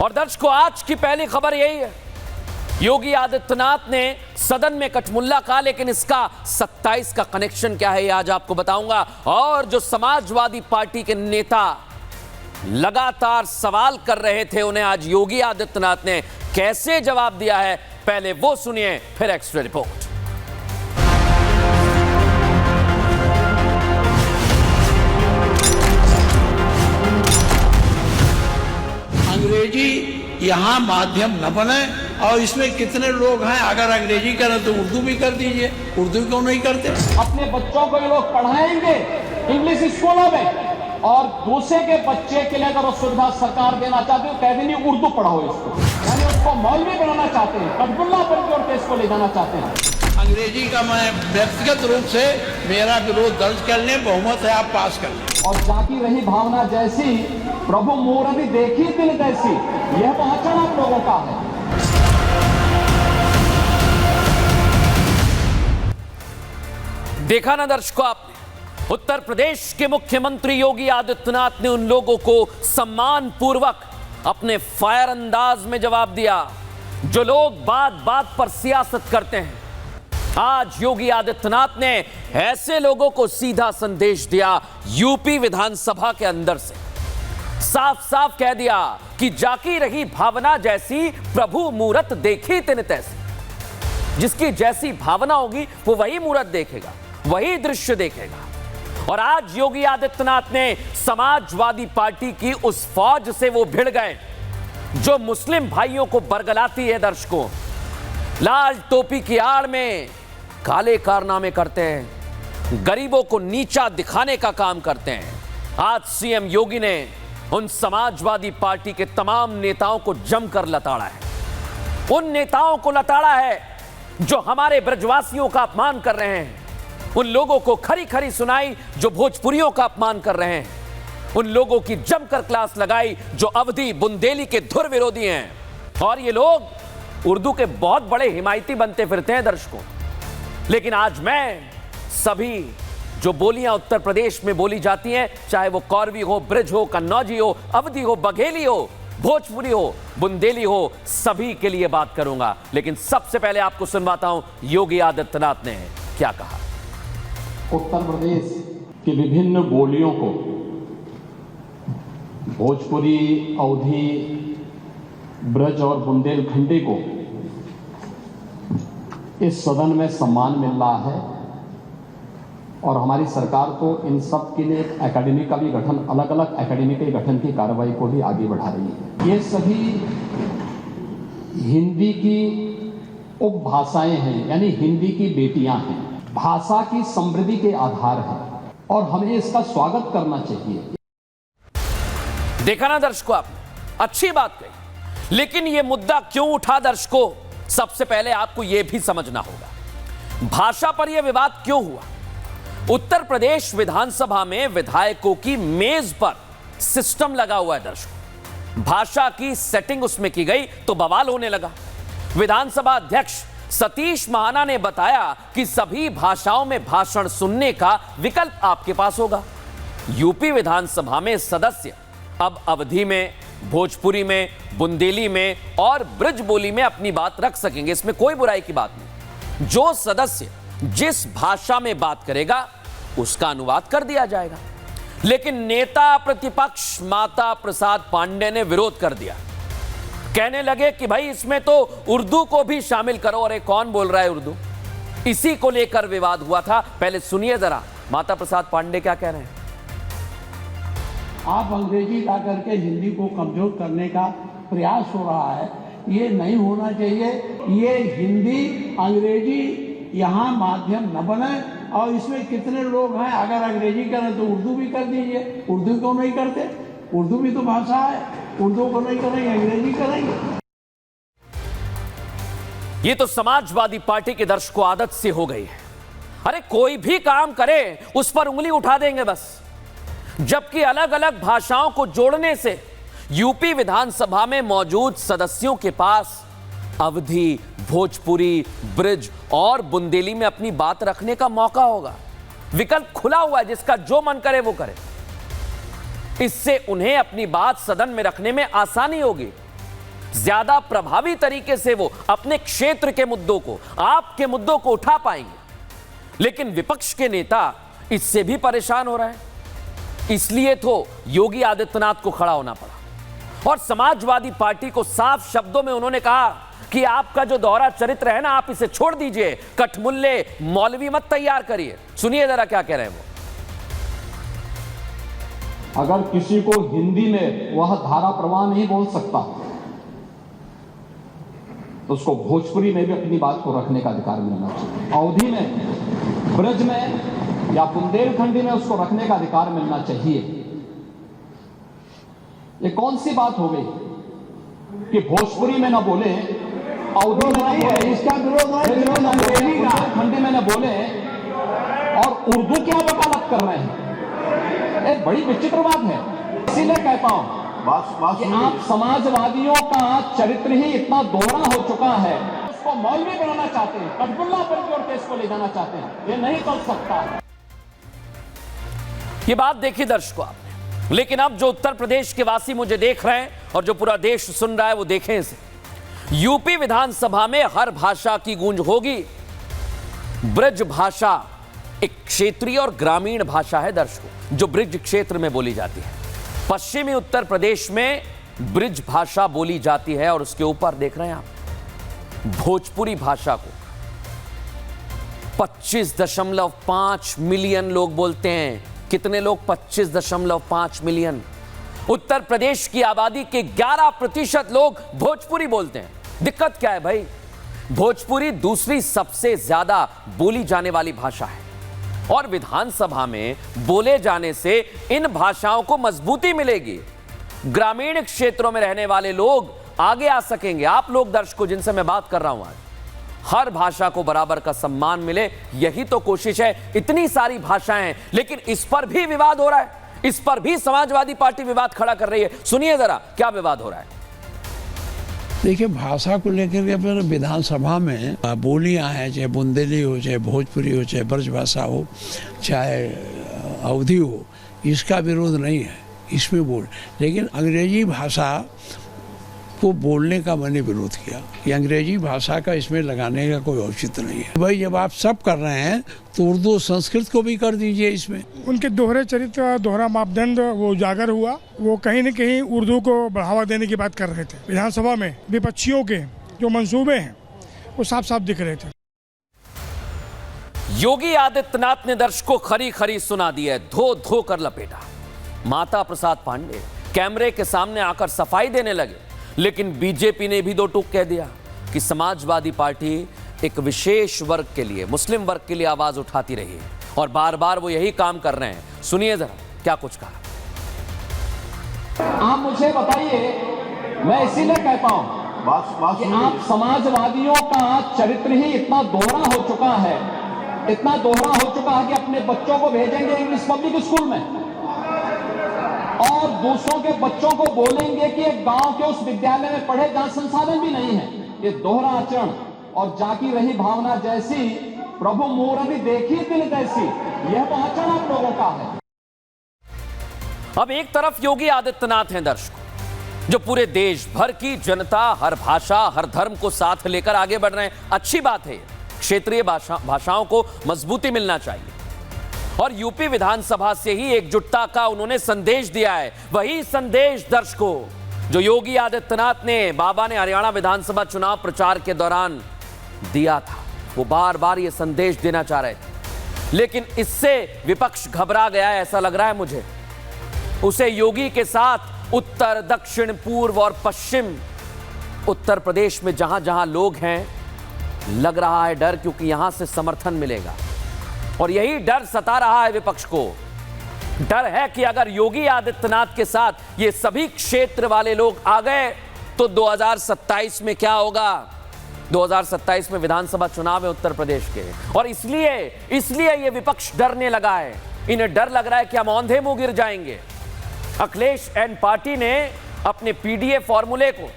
और दर्शकों, आज की पहली खबर यही है, योगी आदित्यनाथ ने सदन में कठमुल्ला कहा, लेकिन इसका 27 का कनेक्शन क्या है ये आज आपको बताऊंगा। और जो समाजवादी पार्टी के नेता लगातार सवाल कर रहे थे, उन्हें आज योगी आदित्यनाथ ने कैसे जवाब दिया है, पहले वो सुनिए, फिर एक्स्ट्रा रिपोर्ट। अंग्रेजी यहाँ माध्यम न बने, और इसमें कितने लोग हैं, अगर अंग्रेजी करें तो उर्दू भी कर दीजिए, उर्दू क्यों नहीं करते? अपने बच्चों को ये लोग पढ़ाएंगे इंग्लिश स्कूलों में, और दूसरे के बच्चे के लिए अगर वो सुविधा सरकार देना चाहती है, कह देंगे उर्दू पढ़ाओ इसको, यानी उसको मौलवी बनाना चाहते हैं, कठपुतला पर जोड़ के इसको ले जाना चाहते हैं। अंग्रेजी का मैं व्यक्तिगत रूप से मेरा विरोध दर्ज कर लें, बहुमत है, आप पास कर लें। और जाकी रही भावना जैसी, प्रभु मूर्ति देखी दिल जैसी, यह पहचान आप लोगों का है। देखा ना दर्शकों आपने, उत्तर प्रदेश के मुख्यमंत्री योगी आदित्यनाथ ने उन लोगों को सम्मान पूर्वक अपने फायर अंदाज में जवाब दिया जो लोग बात बात पर सियासत करते हैं। आज योगी आदित्यनाथ ने ऐसे लोगों को सीधा संदेश दिया यूपी विधानसभा के अंदर से, साफ साफ कह दिया कि जाकी रही भावना जैसी, प्रभु मूरत देखी तिन तैसी। जिसकी जैसी भावना होगी वो वही मूरत देखेगा, वही दृश्य देखेगा। और आज योगी आदित्यनाथ ने समाजवादी पार्टी की उस फौज से वो भिड़ गए जो मुस्लिम भाइयों को बरगलाती है। दर्शकों, लाल टोपी की आड़ में काले कारनामे करते हैं, गरीबों को नीचा दिखाने का काम करते हैं। आज सीएम योगी ने उन समाजवादी पार्टी के तमाम नेताओं को जमकर लताड़ा है। उन नेताओं को लताड़ा है जो हमारे ब्रजवासियों का अपमान कर रहे हैं, उन लोगों को खरी खरी सुनाई जो भोजपुरियों का अपमान कर रहे हैं, उन लोगों की जमकर क्लास लगाई जो अवधी बुंदेली के धुर विरोधी हैं। और ये लोग उर्दू के बहुत बड़े हिमायती बनते फिरते हैं दर्शकों। लेकिन आज मैं सभी जो बोलियां उत्तर प्रदेश में बोली जाती हैं, चाहे वो कौरवी हो, ब्रज हो, कन्नौजी हो, अवधी हो, बघेली हो, भोजपुरी हो, बुंदेली हो, सभी के लिए बात करूंगा। लेकिन सबसे पहले आपको सुनवाता हूं योगी आदित्यनाथ ने क्या कहा। उत्तर प्रदेश की विभिन्न बोलियों को, भोजपुरी, अवधी, ब्रज और बुंदेलखंडी को इस सदन में सम्मान मिल रहा है, और हमारी सरकार को इन सब के लिए एकेडमी का भी गठन, अलग अलग एकेडमी के गठन की कार्रवाई को भी आगे बढ़ा रही है। ये सभी हिंदी की उपभाषाएं हैं, यानी हिंदी की बेटियां हैं, भाषा की समृद्धि के आधार हैं, और हमें इसका स्वागत करना चाहिए। देखा ना दर्शकों, आप अच्छी बात कही, लेकिन यह मुद्दा क्यों उठा दर्शकों, सबसे पहले आपको यह भी समझना होगा भाषा पर यह विवाद क्यों हुआ। उत्तर प्रदेश विधानसभा में विधायकों की मेज पर सिस्टम लगा हुआ है दर्शकों, भाषा की सेटिंग उसमें की गई तो बवाल होने लगा। विधानसभा अध्यक्ष सतीश महाना ने बताया कि सभी भाषाओं में भाषण सुनने का विकल्प आपके पास होगा। यूपी विधानसभा में सदस्य अब अवधी में, भोजपुरी में, बुंदेली में और ब्रज बोली में अपनी बात रख सकेंगे, इसमें कोई बुराई की बात नहीं। जो सदस्य जिस भाषा में बात करेगा उसका अनुवाद कर दिया जाएगा। लेकिन नेता प्रतिपक्ष माता प्रसाद पांडे ने विरोध कर दिया, कहने लगे कि भाई इसमें तो उर्दू को भी शामिल करो। अरे कौन बोल रहा है उर्दू? इसी को लेकर विवाद हुआ था। पहले सुनिए जरा माता प्रसाद पांडे क्या कह रहे हैं। आप अंग्रेजी ला करके हिंदी को कमजोर करने का प्रयास हो रहा है, ये नहीं होना चाहिए। ये हिंदी अंग्रेजी यहाँ माध्यम न बने, और इसमें कितने लोग हैं, अगर अंग्रेजी करें तो उर्दू भी कर दीजिए, उर्दू क्यों नहीं करते? उर्दू भी तो भाषा है, उर्दू को नहीं करेंगे, अंग्रेजी करेंगे। ये तो समाजवादी पार्टी के दर्शकों आदत से हो गई है। अरे कोई भी काम करे उस पर उंगली उठा देंगे बस, जबकि अलग अलग भाषाओं को जोड़ने से यूपी विधानसभा में मौजूद सदस्यों के पास अवधी, भोजपुरी, ब्रज और बुंदेली में अपनी बात रखने का मौका होगा। विकल्प खुला हुआ है, जिसका जो मन करे वो करे। इससे उन्हें अपनी बात सदन में रखने में आसानी होगी। ज्यादा प्रभावी तरीके से वो अपने क्षेत्र के मुद्दों को, आपके मुद्दों को उठा पाएंगे। लेकिन विपक्ष के नेता इससे भी परेशान हो रहे हैं। इसलिए तो योगी आदित्यनाथ को खड़ा होना पड़ा और समाजवादी पार्टी को साफ शब्दों में उन्होंने कहा कि आपका जो दोहरा चरित्र है ना, आप इसे छोड़ दीजिए, कठमुल्ले मौलवी मत तैयार करिए। सुनिए जरा क्या कह रहे हैं वो। अगर किसी को हिंदी में वह धारा प्रवाह नहीं बोल सकता तो उसको भोजपुरी में भी अपनी बात को रखने का अधिकार मिलना चाहिए। अवधी में, ब्रज में या बुंदेलखंडी में उसको रखने का अधिकार मिलना चाहिए। ये कौन सी बात हो गई कि भोजपुरी में ना बोले, अवधी में ना बोले, इसका विरोध अंग्रेजी का, खंडी में ना बोले और उर्दू क्या वकालत कर रहे हैं। एक बड़ी विचित्र बात है। इसीलिए कहता हूं कि आप समाजवादियों का चरित्र ही इतना दोहरा हो चुका है, उसको मौलवी बनाना चाहते हैं, कठपुल्ला पर की ओर केस को ले जाना चाहते हैं। ये नहीं चल सकता। ये बात देखी दर्शकों आपने, लेकिन अब जो उत्तर प्रदेश के वासी मुझे देख रहे हैं और जो पूरा देश सुन रहा है वो देखें इसे। यूपी विधानसभा में हर भाषा की गूंज होगी। ब्रज भाषा एक क्षेत्रीय और ग्रामीण भाषा है दर्शकों, जो ब्रज क्षेत्र में बोली जाती है। पश्चिमी उत्तर प्रदेश में ब्रज भाषा बोली जाती है और उसके ऊपर देख रहे हैं आप भोजपुरी भाषा को 25.5 मिलियन लोग बोलते हैं। कितने लोग? 25.5 मिलियन। उत्तर प्रदेश की आबादी के 11% लोग भोजपुरी बोलते हैं। दिक्कत क्या है भाई? भोजपुरी दूसरी सबसे ज्यादा बोली जाने वाली भाषा है और विधानसभा में बोले जाने से इन भाषाओं को मजबूती मिलेगी। ग्रामीण क्षेत्रों में रहने वाले लोग आगे आ सकेंगे। आप लोग दर्शकों जिनसे मैं बात कर रहा हूं आज, हर भाषा को बराबर का सम्मान मिले, यही तो कोशिश है। इतनी सारी भाषाएं हैं लेकिन इस पर भी विवाद हो रहा है, इस पर भी समाजवादी पार्टी विवाद खड़ा कर रही है। सुनिए जरा क्या विवाद हो रहा है। देखिए, भाषा को लेकर के फिर विधानसभा में बोलियां हैं, चाहे बुंदेली हो, चाहे भोजपुरी हो, चाहे ब्रज भाषा हो, चाहे अवधी हो, इसका विरोध नहीं है, इसमें बोल। लेकिन अंग्रेजी भाषा को बोलने का मैंने विरोध किया कि अंग्रेजी भाषा का इसमें लगाने का कोई औचित्य नहीं है। भाई जब आप सब कर रहे हैं तो उर्दू संस्कृत को भी कर दीजिए इसमें। उनके दोहरे चरित्र, दोहरा मापदंड वो उजागर हुआ। वो कहीं न कहीं उर्दू को बढ़ावा देने की बात कर रहे थे। विधानसभा में विपक्षियों के जो मंसूबे हैं वो साफ साफ दिख रहे थे। योगी आदित्यनाथ ने दर्शकों खरी खरी सुना दी है, धो धो कर लपेटा। माता प्रसाद पांडे कैमरे के सामने आकर सफाई देने लगे, लेकिन बीजेपी ने भी दो टूक कह दिया कि समाजवादी पार्टी एक विशेष वर्ग के लिए, मुस्लिम वर्ग के लिए आवाज उठाती रही है और बार बार वो यही काम कर रहे हैं। सुनिए जरा क्या कुछ कहा। आप मुझे बताइए, मैं इसीलिए कहता हूं कि आप समाजवादियों का चरित्र ही इतना दोहरा हो चुका है, इतना दोहरा हो चुका है कि अपने बच्चों को भेजेंगे इंग्लिश पब्लिक स्कूल में और दूसरों के बच्चों को बोलेंगे कि एक गांव के उस विद्यालय में पढ़े जहां संसाधन भी नहीं है। ये दोहरा आचरण और जाकी रही भावना जैसी, प्रभु मूर्ति देखी दिल जैसी, यह तो आचरण आप लोगों का है। अब एक तरफ योगी आदित्यनाथ हैं दर्शकों, जो पूरे देश भर की जनता, हर भाषा, हर धर्म को साथ लेकर आगे बढ़ रहे हैं। अच्छी बात है, क्षेत्रीय भाषाओं को मजबूती मिलना चाहिए और यूपी विधानसभा से ही एकजुटता का उन्होंने संदेश दिया है। वही संदेश दर्शकों जो योगी आदित्यनाथ ने, बाबा ने हरियाणा विधानसभा चुनाव प्रचार के दौरान दिया था। वो बार बार ये संदेश देना चाह रहे थे, लेकिन इससे विपक्ष घबरा गया है, ऐसा लग रहा है मुझे। उसे योगी के साथ उत्तर, दक्षिण, पूर्व और पश्चिम उत्तर प्रदेश में जहां जहां लोग हैं, लग रहा है डर, क्योंकि यहां से समर्थन मिलेगा और यही डर सता रहा है विपक्ष को। डर है कि अगर योगी आदित्यनाथ के साथ ये सभी क्षेत्र वाले लोग आ गए तो 2027 में क्या होगा। 2027 में विधानसभा चुनाव है उत्तर प्रदेश के, और इसलिए ये विपक्ष डरने लगा है। इन्हें डर लग रहा है कि हम औंधे मुंह गिर जाएंगे। अखिलेश एंड पार्टी ने अपने पीडीए फॉर्मूले को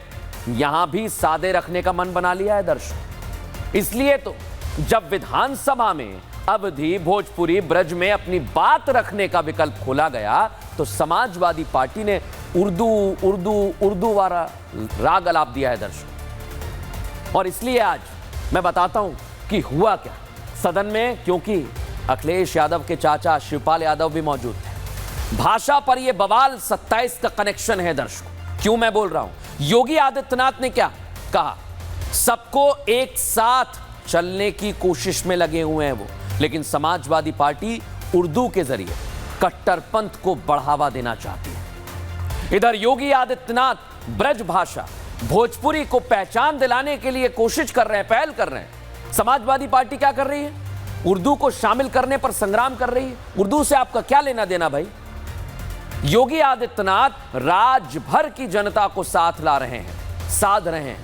यहां भी सादे रखने का मन बना लिया है दर्शक। इसलिए तो जब विधानसभा में अवधी, भोजपुरी, ब्रज में अपनी बात रखने का विकल्प खोला गया तो समाजवादी पार्टी ने उर्दू उर्दू उर्दू वाला राग अलाप दिया है दर्शकों। और इसलिए आज मैं बताता हूं कि हुआ क्या सदन में, क्योंकि अखिलेश यादव के चाचा शिवपाल यादव भी मौजूद थे। भाषा पर यह बवाल 27 का कनेक्शन है दर्शकों। क्यों मैं बोल रहा हूं? योगी आदित्यनाथ ने क्या कहा? सबको एक साथ चलने की कोशिश में लगे हुए हैं वो, लेकिन समाजवादी पार्टी उर्दू के जरिए कट्टरपंथ को बढ़ावा देना चाहती है। इधर योगी आदित्यनाथ ब्रज भाषा भोजपुरी को पहचान दिलाने के लिए कोशिश कर रहे हैं, पहल कर रहे हैं। समाजवादी पार्टी क्या कर रही है? उर्दू को शामिल करने पर संग्राम कर रही है। उर्दू से आपका क्या लेना देना भाई? योगी आदित्यनाथ राज्य भर की जनता को साथ ला रहे हैं, साध रहे हैं,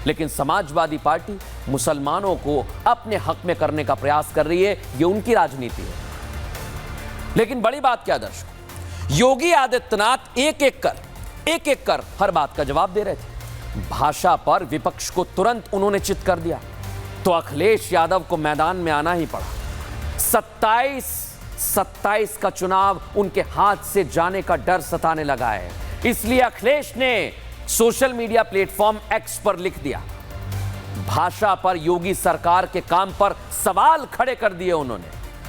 लेकिन समाजवादी पार्टी मुसलमानों को अपने हक में करने का प्रयास कर रही है। यह उनकी राजनीति है। लेकिन बड़ी बात क्या दर्शक, योगी आदित्यनाथ एक एक कर हर बात का जवाब दे रहे थे। भाषा पर विपक्ष को तुरंत उन्होंने चित कर दिया, तो अखिलेश यादव को मैदान में आना ही पड़ा। 27 का चुनाव उनके हाथ से जाने का डर सताने लगा है। इसलिए अखिलेश ने सोशल मीडिया प्लेटफॉर्म एक्स पर लिख दिया। भाषा पर योगी सरकार के काम पर सवाल खड़े कर दिए उन्होंने,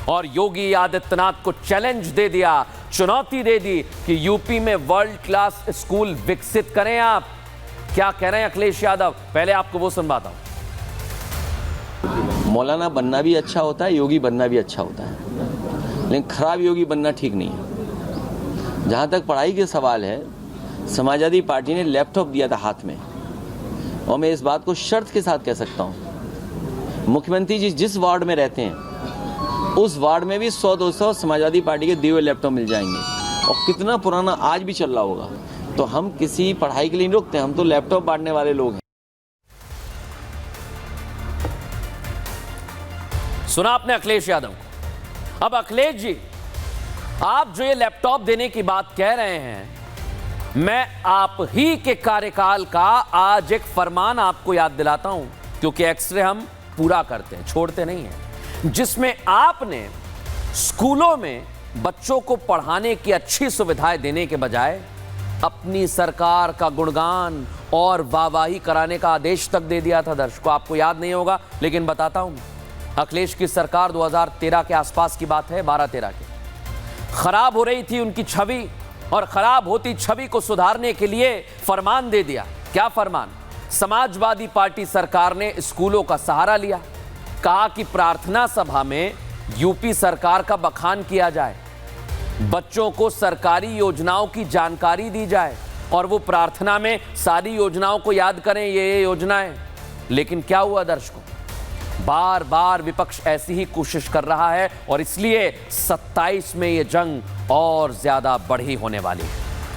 और योगी आदित्यनाथ को चैलेंज दे दिया, चुनौती दे दी कि यूपी में वर्ल्ड क्लास स्कूल विकसित करें आप। क्या कह रहे हैं अखिलेश यादव? पहले आपको वो सुनवाता हूं। मौलाना बनना भी अच्छा होता है, योगी बनना भी अच्छा होता है, लेकिन खराब योगी बनना ठीक नहीं है। जहाँ तक पढ़ाई के सवाल है, समाजवादी पार्टी ने लैपटॉप दिया था हाथ में, और मैं इस बात को शर्त के साथ कह सकता हूँ, मुख्यमंत्री जी जिस वार्ड में रहते हैं उस वार्ड में भी 100-200 समाजवादी पार्टी के दिए हुए लैपटॉप मिल जाएंगे, और कितना पुराना आज भी चल रहा होगा। तो हम किसी पढ़ाई के लिए नहीं रुकते, हम तो लैपटॉप बांटने वाले लोग हैं। सुना आपने अखिलेश यादव को। अब अखिलेश जी, आप जो ये लैपटॉप देने की बात कह रहे हैं, मैं आप ही के कार्यकाल का आज एक फरमान आपको याद दिलाता हूं, क्योंकि एक्सरे हम पूरा करते हैं, छोड़ते नहीं हैं, जिसमें आपने स्कूलों में बच्चों को पढ़ाने की अच्छी सुविधाएं देने के बजाय अपनी सरकार का गुणगान और वाहवाही कराने का आदेश तक दे दिया था। दर्शकों, आपको याद नहीं होगा, लेकिन बताता हूं। अखिलेश की सरकार 2013 के आसपास की बात है, 12-13 की। खराब हो रही थी उनकी छवि, और खराब होती छवि को सुधारने के लिए फरमान दे दिया। क्या फरमान? समाजवादी पार्टी सरकार ने स्कूलों का सहारा लिया, कहा कि प्रार्थना सभा में यूपी सरकार का बखान किया जाए, बच्चों को सरकारी योजनाओं की जानकारी दी जाए, और वो प्रार्थना में सारी योजनाओं को याद करें, ये योजनाएं। लेकिन क्या हुआ दर्शकों? बार बार विपक्ष ऐसी ही कोशिश कर रहा है, और इसलिए 27 में ये जंग और ज्यादा बढ़ी होने वाली है।